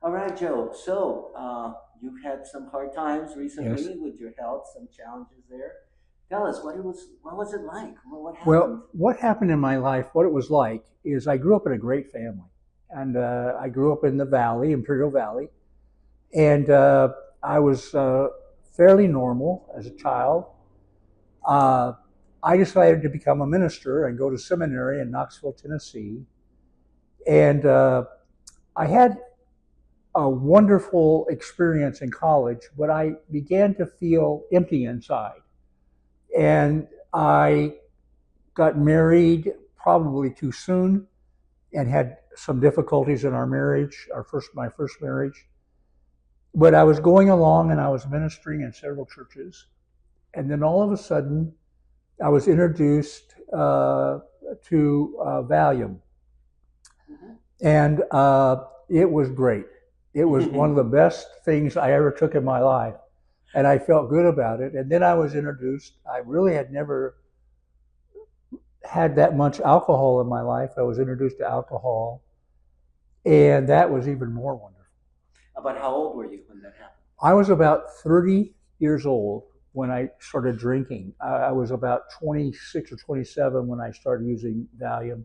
All right, Joe. So you've had some hard times Yes. recently with your health, some challenges there. Tell us what was it like? What happened? Well, what happened in my life, what it was like, is I grew up in a great family. And I grew up in the valley, Imperial Valley. And I was fairly normal as a child. Uh, I decided to become a minister and go to seminary in Knoxville, Tennessee. And I had a wonderful experience in college, but I began to feel empty inside. And I got married probably too soon and had some difficulties in our marriage, my first marriage. But I was going along and I was ministering in several churches, and then all of a sudden, I was introduced to Valium, and it was great. It was one of the best things I ever took in my life, and I felt good about it. And then I was introduced. I really had never had that much alcohol in my life. I was introduced to alcohol, and that was even more wonderful. About how old were you when that happened? I was about 30 years old when I started drinking. I was about 26 or 27 when I started using Valium.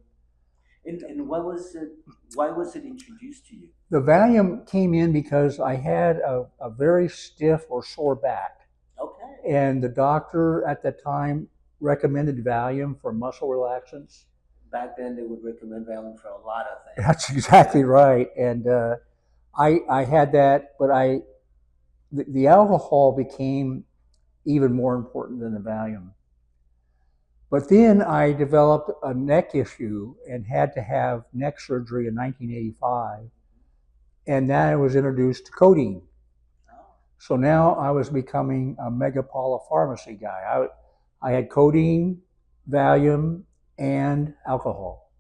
And what was it? Why was it introduced to you? The Valium came in because I had a very stiff or sore back. Okay. And the doctor at the time recommended Valium for muscle relaxants. Back then, they would recommend Valium for a lot of things. That's exactly right. And I had that, but the alcohol became even more important than the Valium. But then I developed a neck issue and had to have neck surgery in 1985. And then I was introduced to codeine. Oh. So now I was becoming a mega polypharmacy guy. I had codeine, Valium, and alcohol.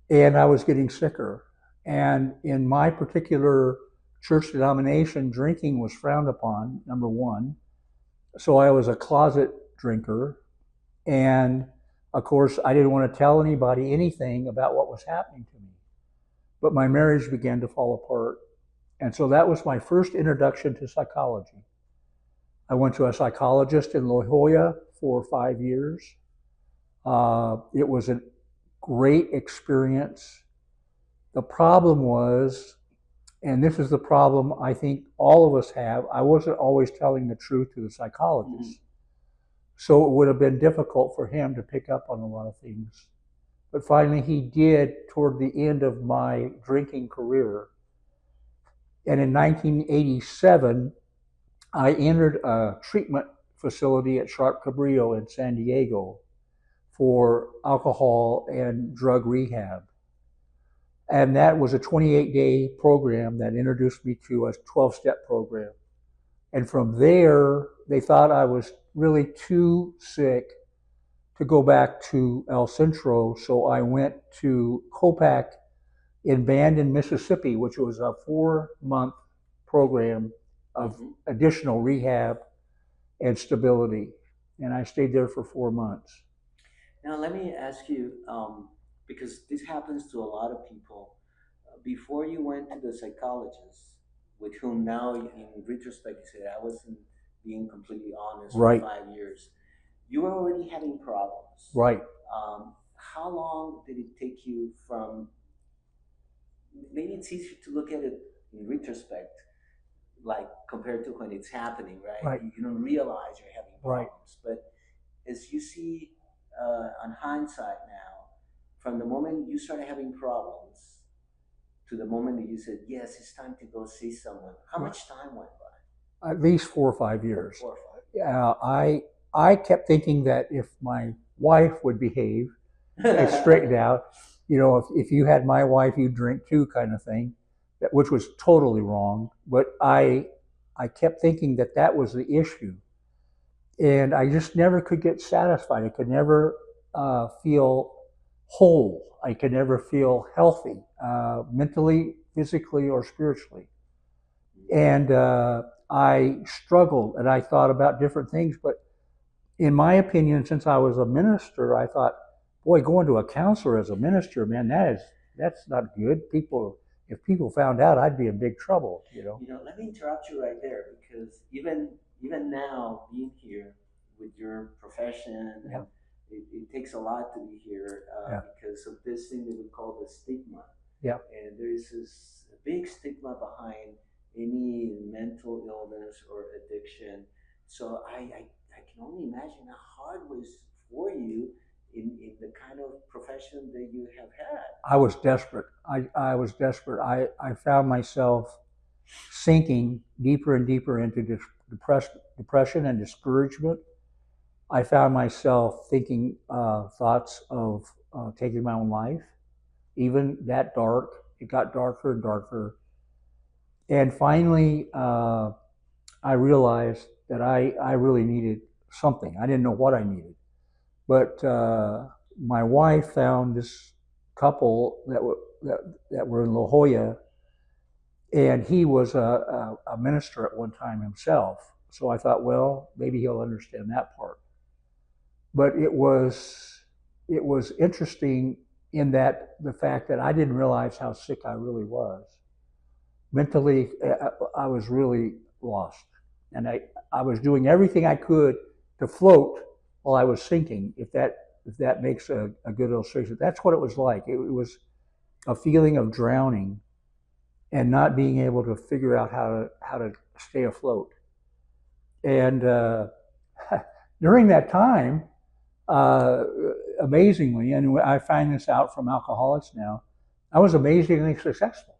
And I was getting sicker. And in my particular church denomination, drinking was frowned upon, number one. So I was a closet drinker. And of course, I didn't want to tell anybody anything about what was happening to me. But my marriage began to fall apart. And so that was my first introduction to psychology. I went to a psychologist in La Jolla for 5 years. It was a great experience. The problem was, and this is the problem I think all of us have, I wasn't always telling the truth to the psychologist. Mm-hmm. So it would have been difficult for him to pick up on a lot of things. But finally, he did toward the end of my drinking career. And in 1987, I entered a treatment facility at Sharp Cabrillo in San Diego for alcohol and drug rehab. And that was a 28-day program that introduced me to a 12-step program. And from there, they thought I was really too sick to go back to El Centro. So I went to Copac in Bandon, Mississippi, which was a 4-month program of additional rehab and stability. And I stayed there for 4 months. Now, let me ask you, because this happens to a lot of people. Before you went to the psychologist, with whom now, in retrospect, you said I wasn't being completely honest for Right. 5 years, you were already having problems. Right. How long did it take you from? Maybe it's easier to look at it in retrospect, like compared to when it's happening, right? Right. You don't realize you're having Right. problems, but as you see on hindsight now, from the moment you started having problems to the moment that you said, yes, it's time to go see someone, how much time went by? At least 4 or 5 years. 4 or 5. Yeah, I kept thinking that if my wife would behave and straighten out, if you had my wife, you'd drink too, kind of thing, which was totally wrong. But I kept thinking that that was the issue, and I just never could get satisfied. I could never feel whole. I could never feel healthy, mentally, physically, or spiritually. And I struggled, and I thought about different things. But in my opinion, since I was a minister, I thought, boy, going to a counselor as a minister, man, that's not good. People if people found out, I'd be in big trouble, you know. Let me interrupt you right there because even now being here with your profession, Yeah. it takes a lot to be here Yeah. because of this thing that we call the stigma. Yeah. And there's this big stigma behind any mental illness or addiction. So I can only imagine how hard it was for you in the kind of profession that you have had. I was desperate. I was desperate. I found myself sinking deeper and deeper into depression and discouragement. I found myself thinking thoughts of taking my own life, even that dark. It got darker and darker. And finally, I realized that I really needed something. I didn't know what I needed. But my wife found this couple that were in La Jolla, and he was a minister at one time himself. So I thought, well, maybe he'll understand that part. But it was interesting in that the fact that I didn't realize how sick I really was. Mentally, I was really lost, and I was doing everything I could to float while I was sinking. If that makes a good illustration, that's what it was like. It was a feeling of drowning and not being able to figure out how to stay afloat. And during that time, uh, amazingly, and I find this out from alcoholics now, I was amazingly successful.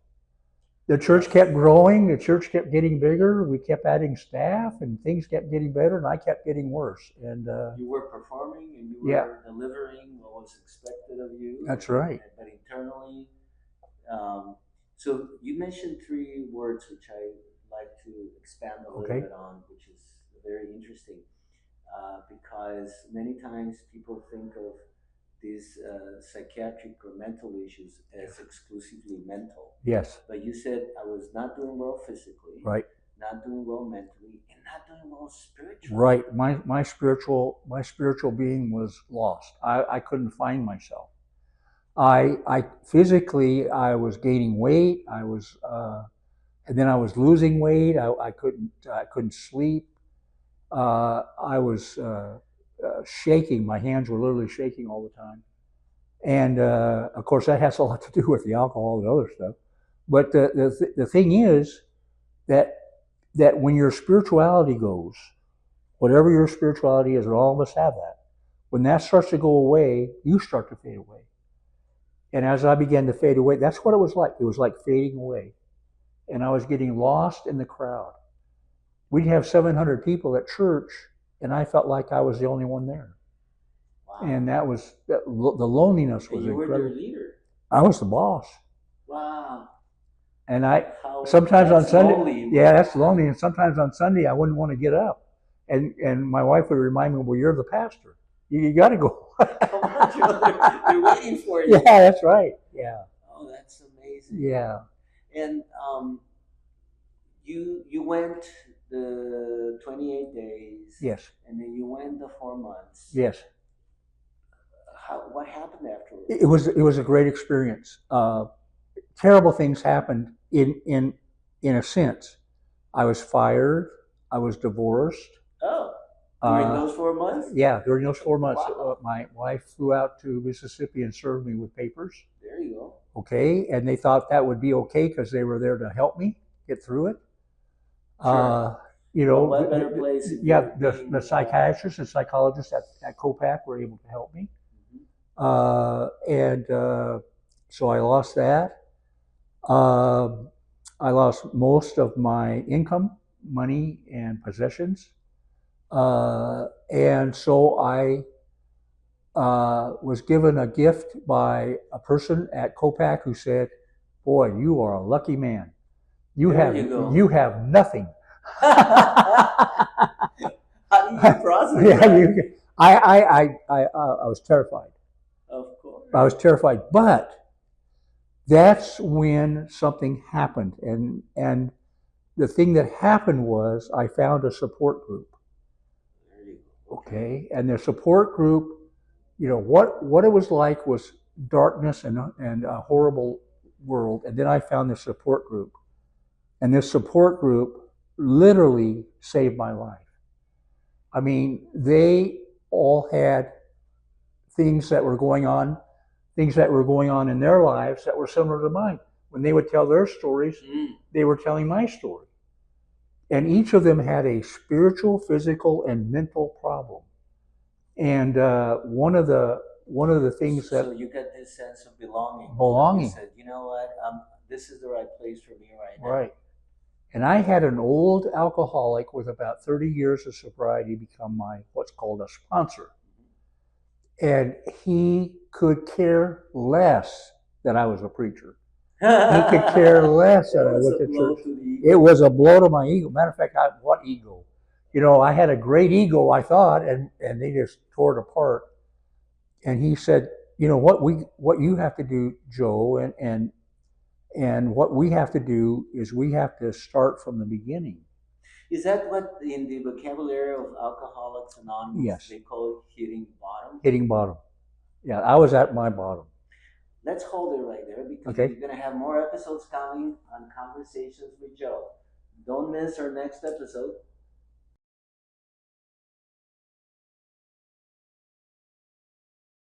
The church kept growing, the church kept getting bigger, we kept adding staff, and things kept getting better, and I kept getting worse. And You were performing and you were yeah, delivering what was expected of you, that's right. but internally. So you mentioned three words which I like to expand a little Okay. bit on, which is very interesting because many times people think of these psychiatric or mental issues as exclusively mental. Yes. But you said I was not doing well physically, Right. not doing well mentally, and not doing well spiritually. Right. My spiritual being was lost. I couldn't find myself. I physically I was gaining weight. And then I was losing weight. I couldn't sleep. I was shaking. My hands were literally shaking all the time. And of course, that has a lot to do with the alcohol and other stuff. But the thing is that when your spirituality goes, whatever your spirituality is, and all of us have that, when that starts to go away, you start to fade away. And as I began to fade away, that's what it was like. It was like fading away. And I was getting lost in the crowd. We'd have 700 people at church, and I felt like I was the only one there. Wow. And the loneliness And was you were incredible. their leader. I was the boss. Wow. And How sometimes on that's Sunday, lonely. yeah, that's lonely. And sometimes on Sunday, I wouldn't want to get up. And my wife would remind me, well, you're the pastor. You got to go. Come on, Joe. They're waiting for you. Yeah, that's right. Yeah. Oh, that's amazing. Yeah. And you went the 28 days. Yes. And then you went the 4 months. Yes. What happened afterwards? It was a great experience. Terrible things happened in a sense. I was fired. I was divorced. Oh, during those 4 months? Yeah, during those 4 months, Wow. my wife flew out to Mississippi and served me with papers. There you go. Okay, and they thought that would be okay because they were there to help me get through it. Sure. Well, what better place? yeah, the psychiatrists and psychologists at COPAC were able to help me. And so I lost that. I lost most of my income, money, and possessions. And so I was given a gift by a person at COPAC who said, "Boy, you are a lucky man. You have nothing." How do you process Yeah, that? I was terrified. Of course. I was terrified, but that's when something happened, and the thing that happened was I found a support group. There you go. Okay, and the support group, what it was like was darkness and horrible world, and then I found this support group, and this support group literally saved my life. I mean, they all had things that were going on, things that were going on in their lives that were similar to mine. When they would tell their stories, they were telling my story. And each of them had a spiritual, physical, and mental problem. And one of the things that So you get this sense of belonging. belonging, You said, you know what, this is the right place for me right now. right? And I had an old alcoholic with about 30 years of sobriety become my what's called a sponsor. And he could care less that I was a preacher. He could care less that I went to church. It was a blow to my ego. Matter of fact, what ego? You know, I had a great ego, I thought, and they just tore it apart. And he said, you know what you have to do, Joe, and what we have to do is we have to start from the beginning. Is that what in the vocabulary of Alcoholics Anonymous Yes. they call it hitting bottom? Hitting bottom. Yeah, I was at my bottom. Let's hold it right there because Okay. we're going to have more episodes coming on Conversations with Joe. Don't miss our next episode.